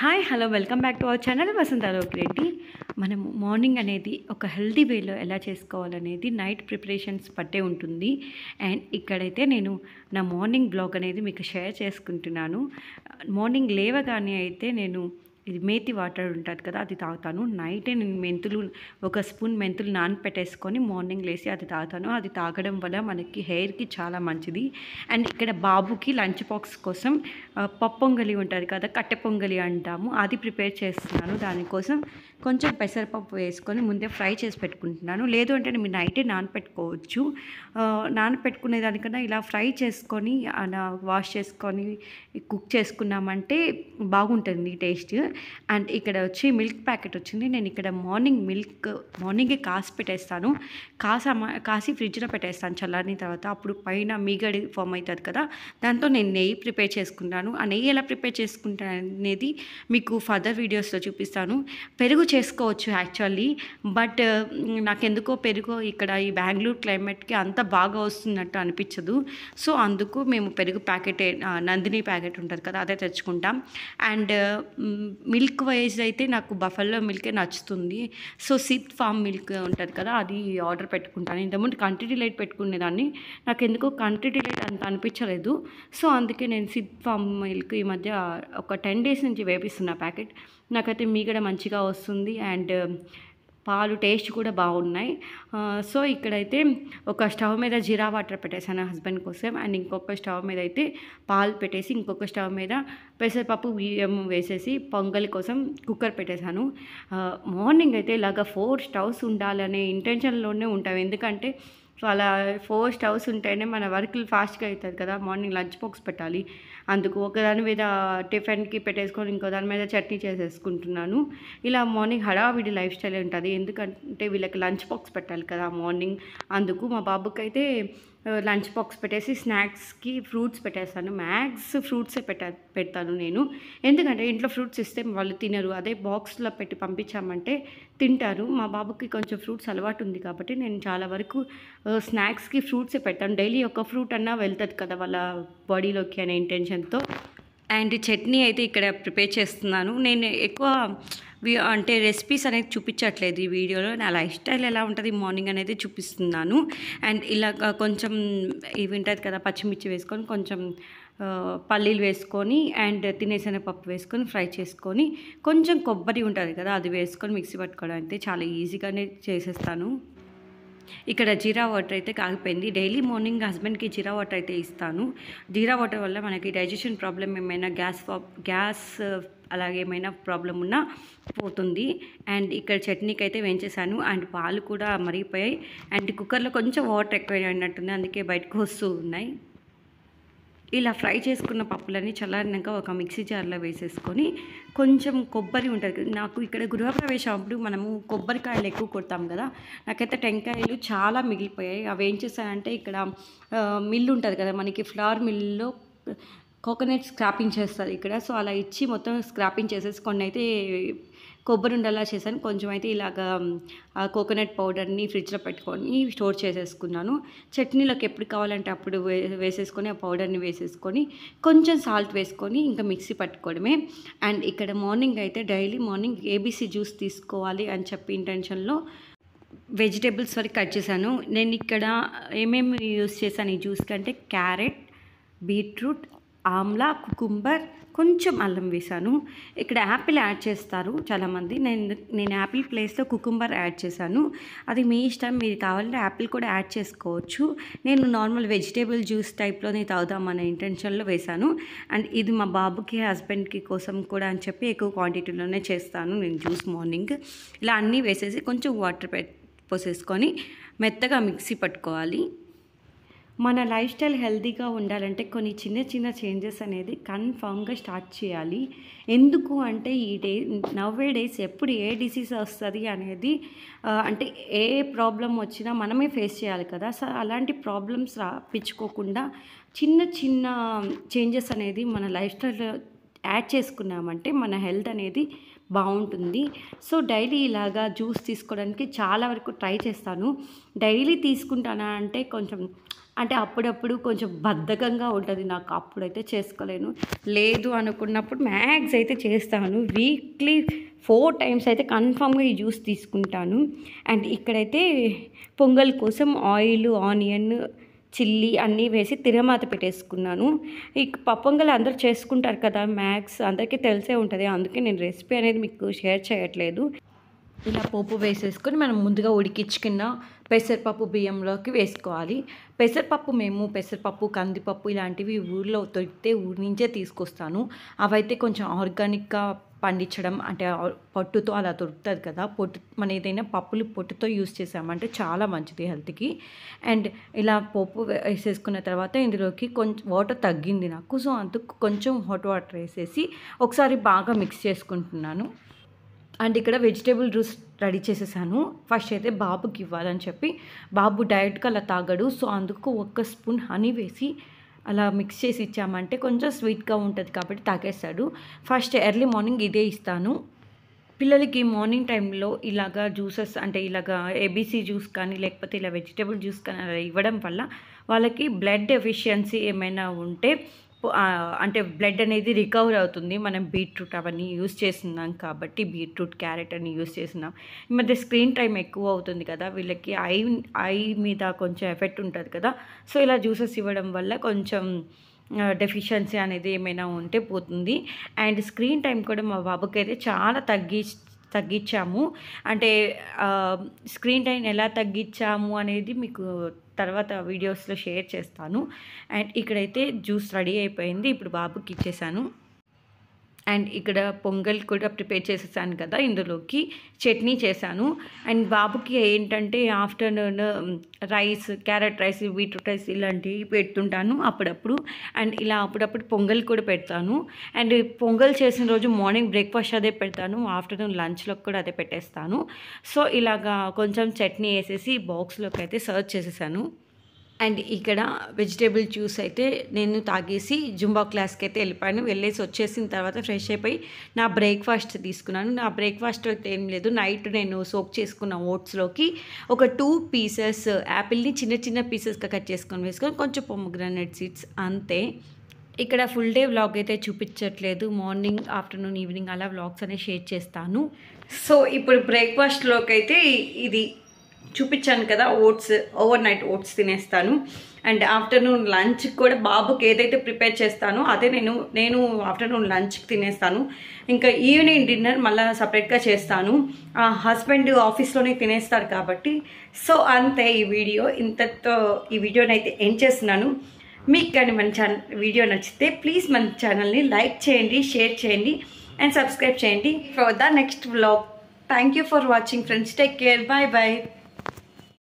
Hi hello welcome back to our channel వసంతలోకి రెడ్డి. మనం morning అనేది ఒక హెల్తీ వేలో ఎలా చేసుకోవాలనేది నైట్ ప్రిపరేషన్స్ పట్టే ఉంటుంది. అండ్ ఇక్కడైతే నేను నా మార్నింగ్ బ్లాగ్ అనేది మీకు షేర్ చేసుకుంటున్నాను. మార్నింగ్ లేవగానే అయితే నేను ఇది మేతి వాటర్ ఉంటుంది కదా, అది తాగుతాను. నైటే నేను ఒక స్పూన్ మెంతులు నానపెట్టేసుకొని మార్నింగ్ లేసి అది తాగుతాను. అది తాగడం వల్ల మనకి హెయిర్కి చాలా మంచిది. అండ్ ఇక్కడ బాబుకి లంచ్ బాక్స్ కోసం పప్పొంగలి ఉంటుంది కదా, కట్టె పొంగలి అంటాము, అది ప్రిపేర్ చేస్తున్నాను. దానికోసం కొంచెం పెసరపప్పు వేసుకొని ముందే ఫ్రై చేసి పెట్టుకుంటున్నాను. లేదు అంటే మీరు నైటే నానపెట్టుకోవచ్చు. నానపెట్టుకునే దానికన్నా ఇలా ఫ్రై చేసుకొని వాష్ చేసుకొని కుక్ చేసుకున్నామంటే బాగుంటుంది టేస్ట్. అండ్ ఇక్కడ వచ్చి మిల్క్ ప్యాకెట్ వచ్చింది. నేను ఇక్కడ మార్నింగే కాసి పెట్టేస్తాను. కాసి ఫ్రిడ్జ్లో పెట్టేస్తాను చల్లారిన తర్వాత. అప్పుడు పైన మీగడి ఫామ్ అవుతుంది కదా, దాంతో నేను నెయ్యి ప్రిపేర్ చేసుకుంటాను. ఆ నెయ్యి ఎలా ప్రిపేర్ చేసుకుంటాను అనేది మీకు ఫర్దర్ వీడియోస్లో చూపిస్తాను. పెరుగు చేసుకోవచ్చు యాక్చువల్లీ, బట్ నాకెందుకో పెరుగు ఇక్కడ ఈ బెంగళూరు క్లైమేట్కి అంత బాగా వస్తున్నట్టు అనిపించదు. సో అందుకు మేము పెరుగు ప్యాకెట్, నందిని ప్యాకెట్ ఉంటుంది కదా, అదే తెచ్చుకుంటాం. అండ్ మిల్క్ వైజ్ అయితే నాకు బఫల్లో మిల్కే నచ్చుతుంది. సో సిప్ ఫామ్ మిల్క్ ఉంటుంది కదా, అది ఆర్డర్ పెట్టుకుంటాను. ఇంతకుముందు కంట్రీ డిలైట్ పెట్టుకునేదాన్ని, నాకు ఎందుకో కంట్రీ డిలైట్ అంత అనిపించలేదు. సో అందుకే నేను సిప్ ఫామ్ మిల్క్ ఈ మధ్య ఒక 10 days నుంచి వేపిస్తున్న ప్యాకెట్. నాకైతే మీగడ మంచిగా వస్తుంది అండ్ పాలు టేస్ట్ కూడా బాగున్నాయి. సో ఇక్కడైతే ఒక స్టవ్ మీద జీరా వాటర్ పెట్టేశాను హస్బెండ్ కోసం. అండ్ ఇంకొక స్టవ్ మీద అయితే పాలు పెట్టేసి, ఇంకొక స్టవ్ మీద పెసరపప్పు బియ్యం వేసేసి పొంగలి కోసం కుక్కర్ పెట్టేశాను. మార్నింగ్ అయితే ఇలాగ 4 స్టవ్స్ ఉండాలనే ఇంటెన్షన్లోనే ఉంటాం. ఎందుకంటే అలా 4 స్టవ్స్ ఉంటేనే మన వర్క్లు ఫాస్ట్గా అవుతుంది కదా. మార్నింగ్ లంచ్ బాక్స్ పెట్టాలి, అందుకు ఒకదాని మీద టిఫిన్కి పెట్టేసుకొని ఇంకో దాని మీద చట్నీ చేసేసుకుంటున్నాను. ఇలా మార్నింగ్ హడావిడి లైఫ్ స్టైల్ ఉంటుంది. ఎందుకంటే వీళ్ళకి లంచ్ బాక్స్ పెట్టాలి కదా మార్నింగ్. అందుకు మా బాబుకి అయితే లంచ్ బాక్స్ పెట్టేసి స్నాక్స్కి ఫ్రూట్స్ పెట్టేస్తాను. మ్యాక్స్ ఫ్రూట్సే పెడతాను నేను. ఎందుకంటే ఇంట్లో ఫ్రూట్స్ ఇస్తే వాళ్ళు తినరు. అదే బాక్స్లో పెట్టి పంపించామంటే తింటారు. మా బాబుకి కొంచెం ఫ్రూట్స్ అలవాటు ఉంది కాబట్టి నేను చాలా వరకు స్నాక్స్కి ఫ్రూట్సే పెడతాను. డైలీ ఒక ఫ్రూట్ అన్నా వెళ్తుంది కదా వాళ్ళ బాడీలోకి అనే ఇంటెన్షన్తో. అండ్ చట్నీ అయితే ఇక్కడ ప్రిపేర్ చేస్తున్నాను. నేను ఎక్కువ అంటే రెసిపీస్ అనేది చూపించట్లేదు ఈ వీడియోలో. నా లైఫ్ స్టైల్ ఎలా ఉంటుంది మార్నింగ్ అనేది చూపిస్తున్నాను. అండ్ ఇలాగ కొంచెం ఇవి ఉంటుంది కదా, పచ్చిమిర్చి వేసుకొని కొంచెం పల్లీలు వేసుకొని అండ్ తినేశనగపప్పు వేసుకొని ఫ్రై చేసుకొని కొంచెం కొబ్బరి ఉంటుంది కదా, అది వేసుకొని మిక్సీ పట్టుకోవడం అయితే చాలా ఈజీగానే చేసేస్తాను. ఇక్కడ జీరా వాటర్ అయితే కాగిపోయింది. డైలీ మార్నింగ్ హస్బెండ్కి జీరా వాటర్ అయితే ఇస్తాను. జీరా వాటర్ వల్ల మనకి డైజెషన్ ప్రాబ్లం ఏమైనా గ్యాస్ అలాగే ఏమైనా ప్రాబ్లం ఉన్నా పోతుంది. అండ్ ఇక్కడ చట్నీకి అయితే వేయించేసాను. అండ్ పాలు కూడా మరిగిపోయాయి. అండ్ కుక్కర్లో కొంచెం వాటర్ ఎక్కువ అయినట్టుంది, అందుకే బయటకు వస్తూ ఉన్నాయి. ఇలా ఫ్రై చేసుకున్న పప్పులన్నీ చల్లారినాక ఒక మిక్సీ జార్లో వేసేసుకొని కొంచెం కొబ్బరి ఉంటుంది. నాకు ఇక్కడ గృహప్రవేశం అప్పుడు మనము కొబ్బరికాయలు ఎక్కువ కొడతాం కదా, నాకైతే టెంకాయలు చాలా మిగిలిపోయాయి. అవి ఏం చేశానంటే ఇక్కడ మిల్లు ఉంటుంది కదా మనకి, ఫ్లవర్ మిల్లులో కోకోనట్ స్క్రాపింగ్ చేస్తారు ఇక్కడ. సో అలా ఇచ్చి మొత్తం స్క్రాపింగ్ చేసేసి కొన్ని అయితే కొబ్బరి ఉండలా చేశాను. కొంచెం అయితే ఇలాగా కోకోనట్ పౌడర్ని ఫ్రిడ్జ్లో పెట్టుకొని స్టోర్ చేసేసుకున్నాను. చట్నీలోకి ఎప్పుడు కావాలంటే అప్పుడు వేసేసుకొని ఆ పౌడర్ని వేసేసుకొని కొంచెం సాల్ట్ వేసుకొని ఇంకా మిక్సీ పట్టుకోవడమే. అండ్ ఇక్కడ మార్నింగ్ అయితే డైలీ మార్నింగ్ ఏబీసీ జ్యూస్ తీసుకోవాలి అని చెప్పి ఇంటెన్షన్లో వెజిటేబుల్స్ వరకు కట్ చేశాను. నేను ఇక్కడ ఏమేమి యూస్ చేశాను ఈ జ్యూస్ కంటే క్యారెట్, బీట్రూట్, ఆమ్లా, కుకుంబర్, కొంచెం అల్లం వేసాను. ఇక్కడ యాపిల్ యాడ్ చేస్తారు చాలామంది. నేను యాపిల్ ప్లేస్లో కుకుంబర్ యాడ్ చేశాను. అది మీ ఇష్టం, మీరు కావాలంటే యాపిల్ కూడా యాడ్ చేసుకోవచ్చు. నేను నార్మల్ వెజిటేబుల్ జ్యూస్ టైప్లోనే తాగుదామనే ఇంటెన్షన్లో వేశాను. అండ్ ఇది మా బాబుకి హస్బెండ్కి కోసం కూడా అని చెప్పి ఎక్కువ క్వాంటిటీలోనే చేస్తాను నేను జ్యూస్ మార్నింగ్. ఇలా అన్నీ వేసేసి కొంచెం వాటర్ పోసేసుకొని మెత్తగా మిక్సీ పట్టుకోవాలి. మన లైఫ్ స్టైల్ హెల్తీగా ఉండాలంటే కొన్ని చిన్న చిన్న చేంజెస్ అనేది కన్ఫామ్గా స్టార్ట్ చేయాలి. ఎందుకు అంటే నవ్వే డేస్ ఎప్పుడు ఏ డిసీజ్ వస్తుంది అనేది, అంటే ఏ ప్రాబ్లం వచ్చినా మనమే ఫేస్ చేయాలి కదా. సో అలాంటి ప్రాబ్లమ్స్ రాపించుకోకుండా చిన్న చిన్న చేంజెస్ అనేది మన లైఫ్ స్టైల్లో యాడ్ చేసుకున్నామంటే మన హెల్త్ అనేది బాగుంటుంది. సో డైలీ ఇలాగా జ్యూస్ తీసుకోవడానికి చాలా వరకు ట్రై చేస్తాను. డైలీ తీసుకుంటానా అంటే కొంచెం అంటే అప్పుడప్పుడు కొంచెం బద్ధకంగా ఉంటుంది నాకు, అప్పుడైతే చేసుకోలేను. లేదు అనుకున్నప్పుడు మ్యాక్స్ అయితే చేస్తాను. వీక్లీ 4 టైమ్స్ అయితే కన్ఫామ్గా ఈ జ్యూస్ తీసుకుంటాను. అండ్ ఇక్కడైతే పొంగల్ కోసం ఆయిల్, ఆనియన్, చిల్లీ అన్నీ వేసి తిరమాత పెట్టేసుకున్నాను. ఈ పప్పొంగల్ అందరూ చేసుకుంటారు కదా, మ్యాక్స్ అందరికీ తెలిసే ఉంటుంది, అందుకే నేను రెసిపీ అనేది మీకు షేర్ చేయట్లేదు. ఇలా పోపు వేసేసుకొని మనం ముందుగా ఉడికించుకున్న పెసరపప్పు బియ్యంలోకి వేసుకోవాలి. మేము పెసరపప్పు, కందిపప్పు ఇలాంటివి ఊర్లో దొరికితే ఊరి నుంచే తీసుకొస్తాను. అవైతే కొంచెం ఆర్గానిక్గా పండించడం, అంటే పొట్టుతో అలా దొరుకుతుంది కదా, మన ఏదైనా పప్పులు పొట్టుతో యూస్ చేసామంటే చాలా మంచిది హెల్త్కి. అండ్ ఇలా పోపు వేసేసుకున్న తర్వాత ఇందులోకి కొంచెం వాటర్ తగ్గింది నాకు, సో అందుకు కొంచెం హాట్ వాటర్ వేసేసి ఒకసారి బాగా మిక్స్ చేసుకుంటున్నాను. అండ్ ఇక్కడ వెజిటేబుల్ జ్యూస్ రెడీ చేసేసాను. ఫస్ట్ అయితే బాబుకి ఇవ్వాలని చెప్పి, బాబు డైరెక్ట్గా అలా తాగడు, సో అందుకు 1 స్పూన్ హనీ వేసి అలా మిక్స్ చేసి ఇచ్చామంటే కొంచెం స్వీట్గా ఉంటుంది కాబట్టి తాగేస్తాడు. ఫస్ట్ ఎర్లీ మార్నింగ్ ఇదే ఇస్తాను. పిల్లలకి మార్నింగ్ టైంలో ఇలాగా జ్యూసెస్, అంటే ఇలాగా ఏబీసీ జ్యూస్ కానీ లేకపోతే ఇలా వెజిటేబుల్ జ్యూస్ కానీ అలా ఇవ్వడం వల్ల వాళ్ళకి బ్లడ్ ఎఫిషియన్సీ ఏమైనా ఉంటే, అంటే బ్లడ్ అనేది రికవర్ అవుతుంది. మనం బీట్రూట్ అవన్నీ యూస్ చేస్తున్నాం కాబట్టి, బీట్రూట్, క్యారెట్ అని యూస్ చేస్తున్నాం. ఈ మధ్య స్క్రీన్ టైం ఎక్కువ అవుతుంది కదా, వీళ్ళకి ఐ మీద కొంచెం ఎఫెక్ట్ ఉంటుంది కదా, సో ఇలా జ్యూసెస్ ఇవ్వడం వల్ల కొంచెం డెఫిషియన్సీ అనేది ఏమైనా ఉంటే పోతుంది. అండ్ స్క్రీన్ టైం కూడా మా బాబుకి అయితే చాలా తగ్గించాము. అంటే స్క్రీన్ టైం ఎలా తగ్గించాము అనేది మీకు తర్వాత వీడియోస్లో షేర్ చేస్తాను. అండ్ ఇక్కడైతే జ్యూస్ రెడీ అయిపోయింది, ఇప్పుడు బాబుకి ఇచ్చేసాను. అండ్ ఇక్కడ పొంగల్ కూడా ప్రిపేర్ చేసేసాను కదా, ఇందులోకి చట్నీ చేశాను. అండ్ బాబుకి ఏంటంటే afternoon rice, carrot rice, beetroot rice ఇలాంటివి పెడుతుంటాను అప్పుడప్పుడు. అండ్ ఇలా అప్పుడప్పుడు పొంగల్ కూడా పెడతాను. అండ్ పొంగల్ చేసిన రోజు మార్నింగ్ బ్రేక్ఫాస్ట్ అదే పెడతాను, ఆఫ్టర్నూన్ లంచ్లో కూడా అదే పెట్టేస్తాను. సో ఇలాగా కొంచెం చట్నీ వేసేసి బాక్స్లోకి అయితే సర్వ్ చేసేసాను. అండ్ ఇక్కడ వెజిటేబుల్ జ్యూస్ అయితే నేను తాగేసి జుంబా క్లాస్కి అయితే వెళ్ళిపోయాను. వెళ్ళేసి వచ్చేసిన తర్వాత ఫ్రెష్ అయిపోయి నా బ్రేక్ఫాస్ట్ తీసుకున్నాను. నా బ్రేక్ఫాస్ట్ అయితే ఏం లేదు, నైట్ నేను సోక్ చేసుకున్న ఓట్స్లోకి ఒక 2 పీసెస్ యాపిల్ని చిన్న చిన్న పీసెస్గా కట్ చేసుకొని వేసుకొని కొంచెం పొమగ్రానైట్ సీడ్స్, అంతే. ఇక్కడ ఫుల్ డే వ్లాగ్ అయితే చూపించట్లేదు, మార్నింగ్, ఆఫ్టర్నూన్, ఈవినింగ్ అలా వ్లాగ్స్ అనేవి షేర్ చేస్తాను. సో ఇప్పుడు బ్రేక్ఫాస్ట్లోకి అయితే ఇది చూపించాను కదా, ఓవర్ నైట్ ఓట్స్ తినేస్తాను. అండ్ ఆఫ్టర్నూన్ లంచ్ కూడా బాబుకి ఏదైతే ప్రిపేర్ చేస్తానో అదే నేను ఆఫ్టర్నూన్ లంచ్కి తినేస్తాను. ఇంకా ఈవినింగ్ డిన్నర్ మళ్ళీ సపరేట్గా చేస్తాను. హస్బెండ్ ఆఫీస్లోనే తినేస్తారు కాబట్టి. సో అంతే ఈ వీడియో, ఇంతతో ఈ వీడియోని అయితే ఎండ్ చేస్తున్నాను. మీకు కానీ మన వీడియో నచ్చితే ప్లీజ్ మన ఛానల్ని లైక్ చేయండి, షేర్ చేయండి అండ్ సబ్స్క్రైబ్ చేయండి for the next vlog. Thank you for watching friends. Take care. Bye bye.